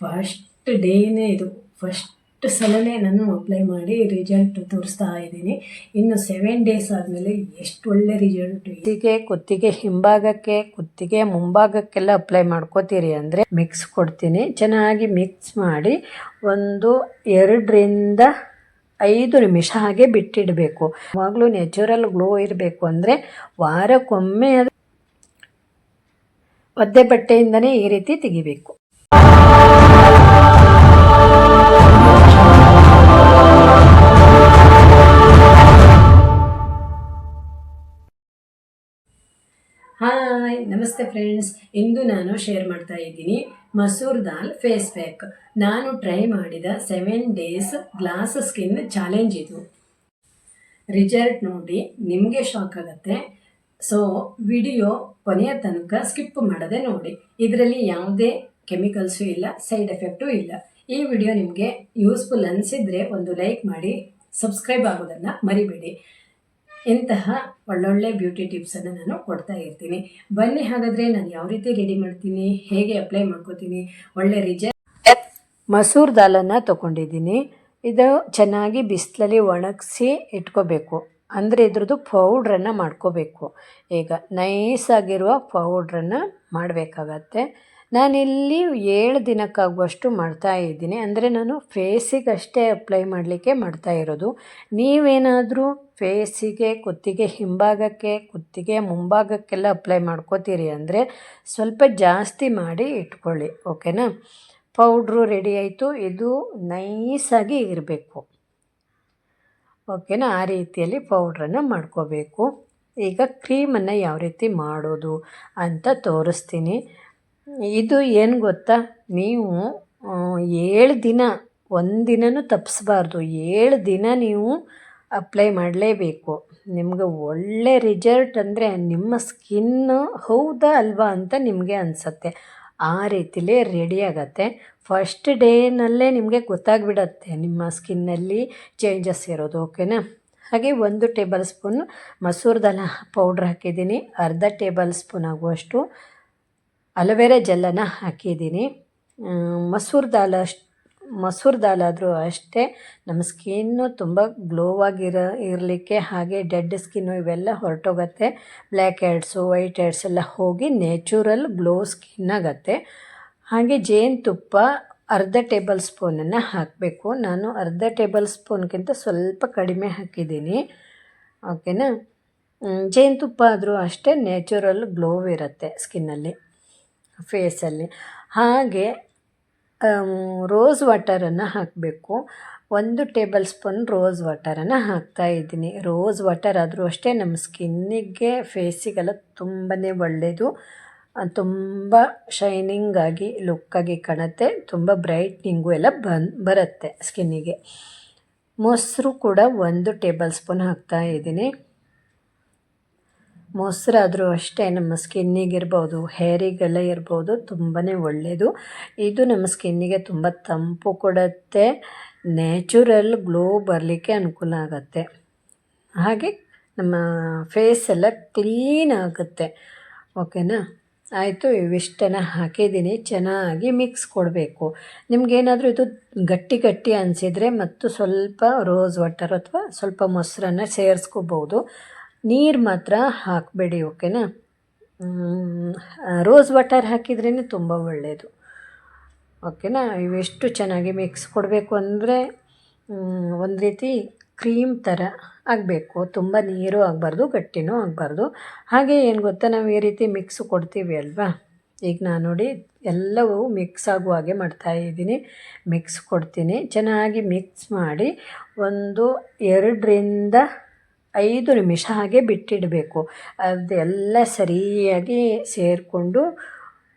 First ಡೇನೇ ಇದು first ಸಲನೇ ನಾನು apply ಮಾಡಿ ರಿಸಲ್ಟ್ ತೋರಿಸ್ತಾ ಇದ್ದೀನಿ. ಇನ್ನು 7 ಡೇಸ್ ಆದಮೇಲೆ ಎಷ್ಟು ಒಳ್ಳೆ ರಿಸಲ್ಟ್. ಕುತ್ತಿಗೆ ಹಿಂಭಾಗಕ್ಕೆ, ಕುತ್ತಿಗೆ ಮುಂಭಾಗಕ್ಕೆಲ್ಲ ಅಪ್ಲೈ ಮಾಡ್ಕೋತೀರಿ ಅಂದರೆ ಮಿಕ್ಸ್ ಕೊಡ್ತೀನಿ. ಚೆನ್ನಾಗಿ ಮಿಕ್ಸ್ ಮಾಡಿ ಒಂದು 2ರಿಂದ 5 ನಿಮಿಷ ಹಾಗೆ ಬಿಟ್ಟಿಡಬೇಕು. ಯಾವಾಗಲೂ ನ್ಯಾಚುರಲ್ ಗ್ಲೋ ಇರಬೇಕು ಅಂದರೆ ವಾರಕ್ಕೊಮ್ಮೆ ಅದು ಒದ್ದೆ ಬಟ್ಟೆಯಿಂದನೇ ಈ ರೀತಿ ತೆಗಿಬೇಕು. ಹಾಯ್, ನಮಸ್ತೆ ಫ್ರೆಂಡ್ಸ್. ಇಂದು ನಾನು ಶೇರ್ ಮಾಡ್ತಾ ಇದ್ದೀನಿ ಮಸೂರ್ ದಾಲ್ ಫೇಸ್ ಪ್ಯಾಕ್. ನಾನು ಟ್ರೈ ಮಾಡಿದ 7 ಡೇಸ್ ಗ್ಲಾಸ್ ಸ್ಕಿನ್ ಚಾಲೆಂಜ್ ಇದು. ರಿಸಲ್ಟ್ ನೋಡಿ ನಿಮಗೆ ಶಾಕ್ ಆಗುತ್ತೆ. ಸೊ ವಿಡಿಯೋ ಕೊನೆಯ ತನಕ ಸ್ಕಿಪ್ ಮಾಡದೆ ನೋಡಿ. ಇದರಲ್ಲಿ ಯಾವುದೇ ಕೆಮಿಕಲ್ಸು ಇಲ್ಲ, ಸೈಡ್ ಎಫೆಕ್ಟು ಇಲ್ಲ. ಈ ವಿಡಿಯೋ ನಿಮಗೆ ಯೂಸ್ಫುಲ್ ಅನಿಸಿದರೆ ಒಂದು ಲೈಕ್ ಮಾಡಿ, ಸಬ್ಸ್ಕ್ರೈಬ್ ಆಗೋದನ್ನು ಮರಿಬೇಡಿ. ಇಂತಹ ಒಳ್ಳೊಳ್ಳೆ ಬ್ಯೂಟಿ ಟಿಪ್ಸನ್ನು ನಾನು ಕೊಡ್ತಾ ಇರ್ತೀನಿ. ಬನ್ನಿ ಹಾಗಾದರೆ ನಾನು ಯಾವ ರೀತಿ ರೆಡಿ ಮಾಡ್ತೀನಿ, ಹೇಗೆ ಅಪ್ಲೈ ಮಾಡ್ಕೋತೀನಿ, ಒಳ್ಳೆ ರಿಸಲ್ಟ್. ಮಸೂರ್ ದಾಲನ್ನು ತೊಗೊಂಡಿದ್ದೀನಿ. ಇದು ಚೆನ್ನಾಗಿ ಬಿಸಿಲಲ್ಲಿ ಒಣಗಿಸಿ ಇಟ್ಕೋಬೇಕು. ಅಂದರೆ ಇದ್ರದ್ದು ಪೌಡ್ರನ್ನು ಮಾಡ್ಕೋಬೇಕು. ಈಗ ನೈಸಾಗಿರುವ ಪೌಡ್ರನ್ನು ಮಾಡಬೇಕಾಗತ್ತೆ. ನಾನಿಲ್ಲಿ 7 ದಿನಕ್ಕಾಗುವಷ್ಟು ಮಾಡ್ತಾಯಿದ್ದೀನಿ. ಅಂದರೆ ನಾನು ಫೇಸಿಗಷ್ಟೇ ಅಪ್ಲೈ ಮಾಡಲಿಕ್ಕೆ ಮಾಡ್ತಾಯಿರೋದು. ನೀವೇನಾದರೂ ಫೇಸಿಗೆ, ಕುತ್ತಿಗೆ ಹಿಂಭಾಗಕ್ಕೆ, ಕುತ್ತಿಗೆ ಮುಂಭಾಗಕ್ಕೆಲ್ಲ ಅಪ್ಲೈ ಮಾಡ್ಕೋತೀರಿ ಅಂದರೆ ಸ್ವಲ್ಪ ಜಾಸ್ತಿ ಮಾಡಿ ಇಟ್ಕೊಳ್ಳಿ. ಓಕೆನಾ? ಪೌಡ್ರು ರೆಡಿ ಆಯಿತು. ಇದು ನೈಸಾಗಿ ಇರಬೇಕು. ಓಕೆನಾ? ಆ ರೀತಿಯಲ್ಲಿ ಪೌಡ್ರನ್ನು ಮಾಡ್ಕೋಬೇಕು. ಈಗ ಕ್ರೀಮನ್ನು ಯಾವ ರೀತಿ ಮಾಡೋದು ಅಂತ ತೋರಿಸ್ತೀನಿ. ಇದು ಏನು ಗೊತ್ತಾ, ನೀವು 7 ದಿನ, ಒಂದಿನನೂ ತಪ್ಪಿಸ್ಬಾರ್ದು. 7 ದಿನ ನೀವು ಅಪ್ಲೈ ಮಾಡಲೇಬೇಕು. ನಿಮ್ಗೆ ಒಳ್ಳೆ ರಿಸಲ್ಟ್ ಅಂದರೆ ನಿಮ್ಮ ಸ್ಕಿನ್ನು ಹೌದಾ ಅಲ್ವಾ ಅಂತ ನಿಮಗೆ ಅನಿಸುತ್ತೆ. ಆ ರೀತಿಲೇ ರೆಡಿ ಆಗತ್ತೆ. ಫಸ್ಟ್ ಡೇನಲ್ಲೇ ನಿಮಗೆ ಗೊತ್ತಾಗ್ಬಿಡತ್ತೆ ನಿಮ್ಮ ಸ್ಕಿನ್ನಲ್ಲಿ ಚೇಂಜಸ್ ಇರೋದು. ಓಕೆನಾ? ಹಾಗೆ 1 ಟೇಬಲ್ ಸ್ಪೂನ್ ಮಸೂರ್ ದಾಲ್ ಪೌಡ್ರ್ ಹಾಕಿದ್ದೀನಿ. ಅರ್ಧ ಟೇಬಲ್ ಸ್ಪೂನ್ ಆಗುವಷ್ಟು ಅಲೋವೆರಾ ಜೆಲ್ಲನ್ನು ಹಾಕಿದ್ದೀನಿ. ಮಸೂರ್ ದಾಲ್ ಆದರೂ ಅಷ್ಟೇ ನಮ್ಮ ಸ್ಕಿನ್ನು ತುಂಬ ಇರಲಿಕ್ಕೆ, ಹಾಗೆ ಡೆಡ್ ಸ್ಕಿನ್ನು ಇವೆಲ್ಲ ಹೊರಟೋಗುತ್ತೆ. ಬ್ಲ್ಯಾಕ್ ಹೆಡ್ಸು, ವೈಟ್ ಹೆಡ್ಸ್ ಎಲ್ಲ ಹೋಗಿ ನ್ಯಾಚುರಲ್ ಗ್ಲೋ ಸ್ಕಿನ್ ಆಗುತ್ತೆ. ಹಾಗೆ ಜೇನುತುಪ್ಪ ಅರ್ಧ ಟೇಬಲ್ ಸ್ಪೂನನ್ನು ಹಾಕಬೇಕು. ನಾನು ಅರ್ಧ ಟೇಬಲ್ ಸ್ಪೂನ್ಗಿಂತ ಸ್ವಲ್ಪ ಕಡಿಮೆ ಹಾಕಿದ್ದೀನಿ. ಓಕೆನಾ? ಜೇನುತುಪ್ಪ ಆದರೂ ಅಷ್ಟೇ ನ್ಯಾಚುರಲ್ ಗ್ಲೋ ಇರುತ್ತೆ ಸ್ಕಿನ್ನಲ್ಲಿ, ಫೇಸಲ್ಲಿ. ಹಾಗೆ ರೋಸ್ ವಾಟರನ್ನು ಹಾಕಬೇಕು. 1 ಟೇಬಲ್ ಸ್ಪೂನ್ ರೋಸ್ ವಾಟರನ್ನು ಹಾಕ್ತಾಯಿದ್ದೀನಿ. ರೋಸ್ ವಾಟರ್ ಆದರೂ ಅಷ್ಟೇ ನಮ್ಮ ಸ್ಕಿನ್ನಿಗೆ, ಫೇಸಿಗೆಲ್ಲ ತುಂಬಾ ಒಳ್ಳೆಯದು. ತುಂಬ ಶೈನಿಂಗಾಗಿ, ಲುಕ್ಕಾಗಿ ಕಾಣುತ್ತೆ. ತುಂಬ ಬ್ರೈಟ್ನಿಂಗು ಎಲ್ಲ ಬರುತ್ತೆ ಸ್ಕಿನ್ನಿಗೆ. ಮೊಸರು ಕೂಡ 1 ಟೇಬಲ್ ಸ್ಪೂನ್ ಹಾಕ್ತಾಯಿದ್ದೀನಿ. ಮೊಸರಾದರೂ ಅಷ್ಟೇ ನಮ್ಮ ಸ್ಕಿನ್ನಿಗಿರ್ಬೋದು, ಹೇರಿಗೆಲ್ಲ ಇರ್ಬೋದು, ತುಂಬಾ ಒಳ್ಳೆಯದು. ಇದು ನಮ್ಮ ಸ್ಕಿನ್ನಿಗೆ ತುಂಬ ತಂಪು ಕೊಡುತ್ತೆ, ನ್ಯಾಚುರಲ್ ಗ್ಲೋ ಬರಲಿಕ್ಕೆ ಅನುಕೂಲ ಆಗುತ್ತೆ. ಹಾಗೆ ನಮ್ಮ ಫೇಸೆಲ್ಲ ಕ್ಲೀನ್ ಆಗುತ್ತೆ. ಓಕೆನಾ? ಆಯಿತು. ಇವಿಷ್ಟನ್ನು ಹಾಕಿದ್ದೀನಿ. ಚೆನ್ನಾಗಿ ಮಿಕ್ಸ್ ಕೊಡಬೇಕು. ನಿಮಗೇನಾದರೂ ಇದು ಗಟ್ಟಿ ಅನಿಸಿದರೆ ಮತ್ತು ಸ್ವಲ್ಪ ರೋಸ್ ವಾಟರ್ ಅಥವಾ ಸ್ವಲ್ಪ ಮೊಸರನ್ನು ಸೇರಿಸ್ಕೋಬೋದು. ನೀರು ಮಾತ್ರ ಹಾಕಬೇಡಿ. ಓಕೆನಾ? ರೋಸ್ ವಾಟರ್ ಹಾಕಿದ್ರೇ ತುಂಬ ಒಳ್ಳೆಯದು. ಓಕೆನಾ? ಇವೆಷ್ಟು ಚೆನ್ನಾಗಿ ಮಿಕ್ಸ್ ಕೊಡಬೇಕು ಅಂದರೆ ಒಂದು ರೀತಿ ಕ್ರೀಮ್ ಥರ ಆಗಬೇಕು. ತುಂಬ ನೀರು ಆಗಬಾರ್ದು, ಗಟ್ಟಿನೂ ಆಗಬಾರ್ದು. ಹಾಗೆ ಏನು ಗೊತ್ತಾ, ನಾವು ಈ ರೀತಿ ಮಿಕ್ಸ್ ಕೊಡ್ತೀವಿ ಅಲ್ವಾ. ಈಗ ನಾನು ನೋಡಿ ಎಲ್ಲವೂ ಮಿಕ್ಸ್ ಆಗುವ ಹಾಗೆ ಮಾಡ್ತಾಯಿದ್ದೀನಿ. ಮಿಕ್ಸ್ ಕೊಡ್ತೀನಿ. ಚೆನ್ನಾಗಿ ಮಿಕ್ಸ್ ಮಾಡಿ ಒಂದು 2ರಿಂದ 5 ನಿಮಿಷ ಹಾಗೆ ಬಿಟ್ಟಿಡಬೇಕು. ಅದೆಲ್ಲ ಸರಿಯಾಗಿ ಸೇರಿಕೊಂಡು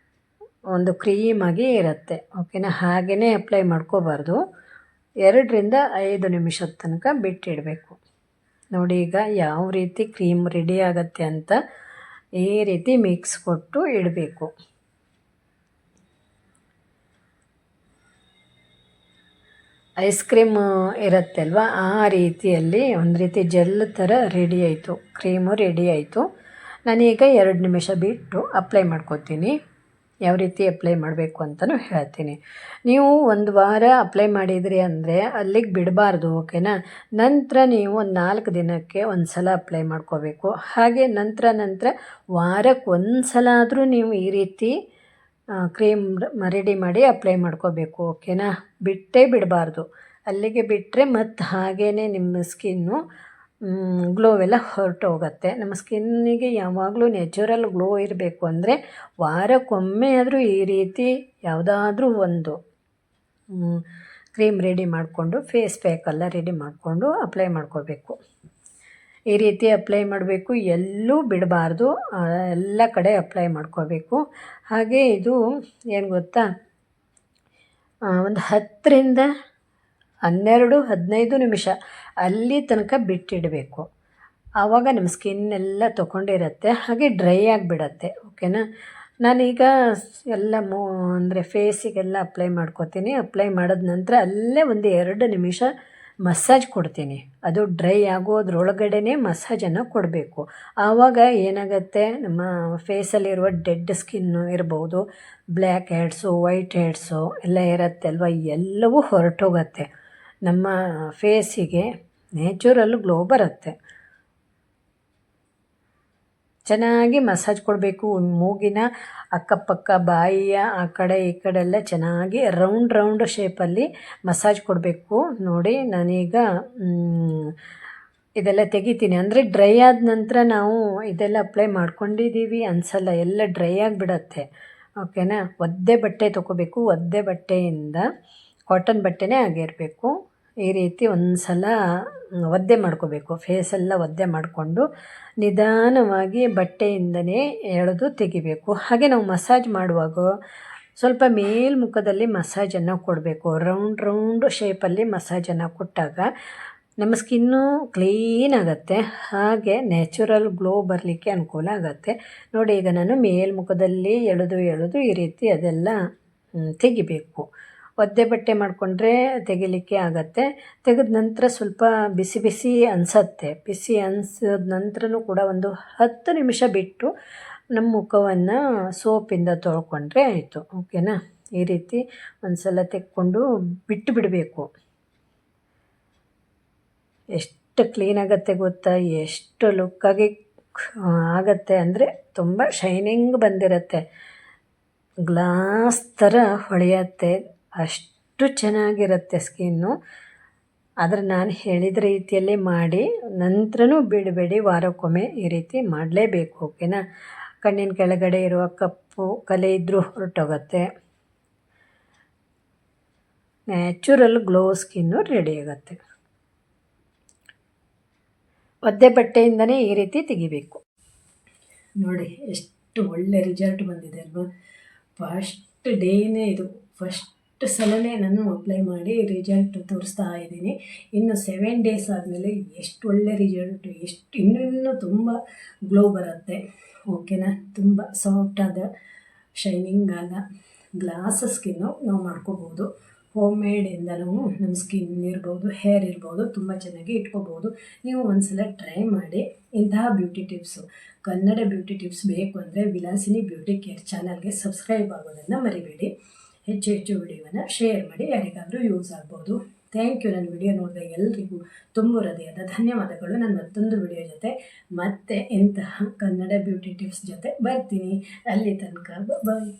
ಒಂದು ಕ್ರೀಮಾಗಿ ಇರುತ್ತೆ. ಓಕೆನಾ? ಹಾಗೆಯೇ ಅಪ್ಲೈ ಮಾಡ್ಕೋಬಾರ್ದು. 2ರಿಂದ 5 ನಿಮಿಷದ ತನಕ ಬಿಟ್ಟಿಡಬೇಕು. ನೋಡಿ ಈಗ ಯಾವ ರೀತಿ ಕ್ರೀಮ್ ರೆಡಿ ಆಗುತ್ತೆ ಅಂತ. ಈ ರೀತಿ ಮಿಕ್ಸ್ ಕೊಟ್ಟು ಇಡಬೇಕು. ಐಸ್ ಕ್ರೀಮ್ ಇರುತ್ತೆ ಅಲ್ವಾ, ಆ ರೀತಿಯಲ್ಲಿ ಒಂದು ರೀತಿ ಜೆಲ್ ಥರ ರೆಡಿ ಆಯಿತು, ಕ್ರೀಮು ರೆಡಿ ಆಯಿತು. ನಾನೀಗ 2 ನಿಮಿಷ ಬಿಟ್ಟು ಅಪ್ಲೈ ಮಾಡ್ಕೋತೀನಿ. ಯಾವ ರೀತಿ ಅಪ್ಲೈ ಮಾಡಬೇಕು ಅಂತಲೂ ಹೇಳ್ತೀನಿ. ನೀವು ಒಂದು ವಾರ ಅಪ್ಲೈ ಮಾಡಿದ್ರಿ ಅಂದರೆ ಅಲ್ಲಿಗೆ ಬಿಡಬಾರ್ದು, ಓಕೆನಾ. ನಂತರ ನೀವು ಒಂದು 4 ದಿನಕ್ಕೆ ಒಂದು ಸಲ ಅಪ್ಲೈ ಮಾಡ್ಕೋಬೇಕು. ಹಾಗೆ ನಂತರ ವಾರಕ್ಕೆ ಒಂದು ಸಲ ಆದರೂ ನೀವು ಈ ರೀತಿ ಕ್ರೀಮ್ ರೆಡಿ ಮಾಡಿ ಅಪ್ಲೈ ಮಾಡ್ಕೋಬೇಕು, ಓಕೆನಾ. ಬಿಟ್ಟೇ ಬಿಡಬಾರ್ದು. ಅಲ್ಲಿಗೆ ಬಿಟ್ಟರೆ ಮತ್ತು ಹಾಗೇ ನಿಮ್ಮ ಸ್ಕಿನ್ನು ಗ್ಲೋವೆಲ್ಲ ಹೊರಟೋಗುತ್ತೆ. ನಮ್ಮ ಸ್ಕಿನ್ನಿಗೆ ಯಾವಾಗಲೂ ನ್ಯಾಚುರಲ್ ಗ್ಲೋ ಇರಬೇಕು ಅಂದರೆ ವಾರಕ್ಕೊಮ್ಮೆ ಆದರೂ ಈ ರೀತಿ ಯಾವುದಾದ್ರೂ ಒಂದು ಕ್ರೀಮ್ ರೆಡಿ ಮಾಡಿಕೊಂಡು ಫೇಸ್ ಪ್ಯಾಕೆಲ್ಲ ರೆಡಿ ಮಾಡಿಕೊಂಡು ಅಪ್ಲೈ ಮಾಡ್ಕೋಬೇಕು. ಈ ರೀತಿ ಅಪ್ಲೈ ಮಾಡಬೇಕು, ಎಲ್ಲೂ ಬಿಡಬಾರ್ದು, ಎಲ್ಲ ಕಡೆ ಅಪ್ಲೈ ಮಾಡ್ಕೋಬೇಕು. ಹಾಗೆ ಇದು ಏನು ಗೊತ್ತಾ, ಒಂದು 10ರಿಂದ 12-15 ನಿಮಿಷ ಅಲ್ಲಿ ತನಕ ಬಿಟ್ಟಿಡಬೇಕು. ಆವಾಗ ನಮ್ಮ ಸ್ಕಿನ್ನೆಲ್ಲ ತೊಗೊಂಡಿರುತ್ತೆ, ಹಾಗೆ ಡ್ರೈ ಆಗಿಬಿಡತ್ತೆ, ಓಕೆನಾ. ನಾನೀಗ ಎಲ್ಲ ಅಂದರೆ ಫೇಸಿಗೆಲ್ಲ ಅಪ್ಲೈ ಮಾಡ್ಕೋತೀನಿ. ಅಪ್ಲೈ ಮಾಡಿದ ನಂತರ ಅಲ್ಲೇ ಒಂದು 2 ನಿಮಿಷ ಮಸಾಜ್ ಕೊಡ್ತೀನಿ. ಅದು ಡ್ರೈ ಆಗೋದ್ರೊಳಗಡೆ ಮಸಾಜನ್ನು ಕೊಡಬೇಕು. ಆವಾಗ ಏನಾಗುತ್ತೆ, ನಮ್ಮ ಫೇಸಲ್ಲಿರುವ ಡೆಡ್ ಸ್ಕಿನ್ನು ಇರ್ಬೋದು, ಬ್ಲ್ಯಾಕ್ ಹೆಡ್ಸು, ವೈಟ್ ಹೆಡ್ಸು ಎಲ್ಲ ಇರುತ್ತೆ ಅಲ್ವ, ಎಲ್ಲವೂ ಹೊರಟೋಗತ್ತೆ. ನಮ್ಮ ಫೇಸಿಗೆ ನ್ಯಾಚುರಲ್ ಗ್ಲೋ ಬರುತ್ತೆ. ಚೆನ್ನಾಗಿ ಮಸಾಜ್ ಕೊಡಬೇಕು. ಮೂಗಿನ ಅಕ್ಕಪಕ್ಕ, ಬಾಯಿಯ ಆ ಕಡೆ ಈ ಕಡೆ ಎಲ್ಲ ಚೆನ್ನಾಗಿ ರೌಂಡ್ ಶೇಪಲ್ಲಿ ಮಸಾಜ್ ಕೊಡಬೇಕು. ನೋಡಿ ನಾನೀಗ ಇದೆಲ್ಲ ತೆಗಿತೀನಿ. ಅಂದರೆ ಡ್ರೈ ಆದ ನಂತರ ನಾವು ಇದೆಲ್ಲ ಅಪ್ಲೈ ಮಾಡ್ಕೊಂಡಿದ್ದೀವಿ ಅನಿಸಲ್ಲ, ಎಲ್ಲ ಡ್ರೈ ಆಗಿಬಿಡತ್ತೆ, ಓಕೆನಾ. ಒದ್ದೆ ಬಟ್ಟೆ ತೊಗೋಬೇಕು. ಒದ್ದೆ ಬಟ್ಟೆಯಿಂದ, ಕಾಟನ್ ಬಟ್ಟೆನೇ ಆಗಿರಬೇಕು. ಈ ರೀತಿ ಒಂದು ಸಲ ಒದ್ದೆ ಮಾಡ್ಕೋಬೇಕು. ಫೇಸೆಲ್ಲ ಒದ್ದೆ ಮಾಡಿಕೊಂಡು ನಿಧಾನವಾಗಿ ಬಟ್ಟೆಯಿಂದನೇ ಎಳೆದು ತೆಗಿಬೇಕು. ಹಾಗೆ ನಾವು ಮಸಾಜ್ ಮಾಡುವಾಗ ಸ್ವಲ್ಪ ಮೇಲ್ಮುಖದಲ್ಲಿ ಮಸಾಜನ್ನು ಕೊಡಬೇಕು. ರೌಂಡ್ ಶೇಪಲ್ಲಿ ಮಸಾಜನ್ನು ಕೊಟ್ಟಾಗ ನಮ್ಮ ಸ್ಕಿನ್ನು ಕ್ಲೀನ್ ಆಗುತ್ತೆ, ಹಾಗೆ ನ್ಯಾಚುರಲ್ ಗ್ಲೋ ಬರಲಿಕ್ಕೆ ಅನುಕೂಲ ಆಗುತ್ತೆ. ನೋಡಿ, ಈಗ ನಾನು ಮೇಲ್ಮುಖದಲ್ಲಿ ಎಳೆದು ಈ ರೀತಿ ಅದೆಲ್ಲ ತೆಗಿಬೇಕು. ಒದ್ದೆ ಬಟ್ಟೆ ಮಾಡಿಕೊಂಡ್ರೆ ತೆಗಿಲಿಕ್ಕೆ ಆಗತ್ತೆ. ತೆಗೆದ ನಂತರ ಸ್ವಲ್ಪ ಬಿಸಿ ಅನಿಸತ್ತೆ. ಬಿಸಿ ಅನಿಸಿದ ನಂತರನೂ ಕೂಡ ಒಂದು 10 ನಿಮಿಷ ಬಿಟ್ಟು ನಮ್ಮ ಮುಖವನ್ನು ಸೋಪಿಂದ ತೊಳ್ಕೊಂಡ್ರೆ ಆಯಿತು, ಓಕೆನಾ. ಈ ರೀತಿ ಒಂದು ಸಲ ತೆಕ್ಕೊಂಡು ಬಿಟ್ಟು ಬಿಡಬೇಕು. ಎಷ್ಟು ಕ್ಲೀನ್ ಆಗುತ್ತೆ ಗೊತ್ತಾ, ಎಷ್ಟು ಲುಕ್ಕಾಗಿ ಆಗತ್ತೆ ಅಂದರೆ ತುಂಬ ಶೈನಿಂಗ್ ಬಂದಿರುತ್ತೆ, ಗ್ಲಾಸ್ ಥರ ಹೊಳೆಯತ್ತೆ, ಅಷ್ಟು ಚೆನ್ನಾಗಿರುತ್ತೆ ಸ್ಕಿನ್ನು. ಆದರೆ ನಾನು ಹೇಳಿದ ರೀತಿಯಲ್ಲೇ ಮಾಡಿ, ನಂತರನೂ ಬಿಡಬೇಡಿ, ವಾರಕ್ಕೊಮ್ಮೆ ಈ ರೀತಿ ಮಾಡಲೇಬೇಕು, ಓಕೆನಾ. ಕಣ್ಣಿನ ಕೆಳಗಡೆ ಇರುವ ಕಪ್ಪು ಕಲೆ ಇದ್ದರೂ ಹೊರಟೋಗುತ್ತೆ, ನ್ಯಾಚುರಲ್ ಗ್ಲೋ ಸ್ಕಿನ್ನು ರೆಡಿ ಆಗುತ್ತೆ. ಒದ್ದೆ ಬಟ್ಟೆಯಿಂದನೇ ಈ ರೀತಿ ತೆಗಿಬೇಕು. ನೋಡಿ ಎಷ್ಟು ಒಳ್ಳೆ ರಿಸಲ್ಟ್ ಬಂದಿದೆ ಅಲ್ವಾ. ಫಸ್ಟ್ ಡೇನೇ ಇದು, ಫಸ್ಟ್ ಸಲನೇ ನಾನು ಅಪ್ಲೈ ಮಾಡಿ ರಿಸಲ್ಟ್ ತೋರಿಸ್ತಾ ಇದ್ದೀನಿ. ಇನ್ನು 7 ಡೇಸ್ ಆದಮೇಲೆ ಎಷ್ಟು ಒಳ್ಳೆ ರಿಸಲ್ಟ್, ಇನ್ನೂ ತುಂಬ ಗ್ಲೋ ಬರುತ್ತೆ, ಓಕೆನಾ. ತುಂಬ ಸಾಫ್ಟಾದ ಶೈನಿಂಗ್ ಆದ ಗ್ಲಾಸ್ ಸ್ಕಿನ್ನು ನಾವು ಮಾಡ್ಕೋಬೋದು. ಹೋಮ್ ಮೇಡಿಂದ ನಾವು ನಮ್ಮ ಸ್ಕಿನ್ ಇರ್ಬೋದು, ಹೇರ್ ಇರ್ಬೋದು, ತುಂಬ ಚೆನ್ನಾಗಿ ಇಟ್ಕೋಬೋದು. ನೀವು ಒಂದ್ಸಲ ಟ್ರೈ ಮಾಡಿ. ಇಂತಹ beauty tips, Kannada beauty tips ಬೇಕು ಅಂದರೆ ವಿಲಾಸಿನಿ ಬ್ಯೂಟಿ ಕೇರ್ ಚಾನಲ್ಗೆ ಸಬ್ಸ್ಕ್ರೈಬ್ ಆಗೋದನ್ನು ಮರಿಬೇಡಿ. ಹೆಚ್ಚು ವಿಡಿಯೋವನ್ನು ಶೇರ್ ಮಾಡಿ, ಯಾರಿಗಾದರೂ ಯೂಸ್ ಆಗ್ಬೋದು. Thank you. ನನ್ನ ವಿಡಿಯೋ ನೋಡಿದ ಎಲ್ಲರಿಗೂ ತುಂಬ ಹೃದಯದ ಧನ್ಯವಾದಗಳು. ನನ್ನ ಮತ್ತೊಂದು ವಿಡಿಯೋ ಜೊತೆ ಮತ್ತೆ ಇಂತಹ ಕನ್ನಡ ಬ್ಯೂಟಿ ಟಿಪ್ಸ್ ಜೊತೆ ಬರ್ತೀನಿ. ಅಲ್ಲಿ ತನಕ ಬಾಯ್.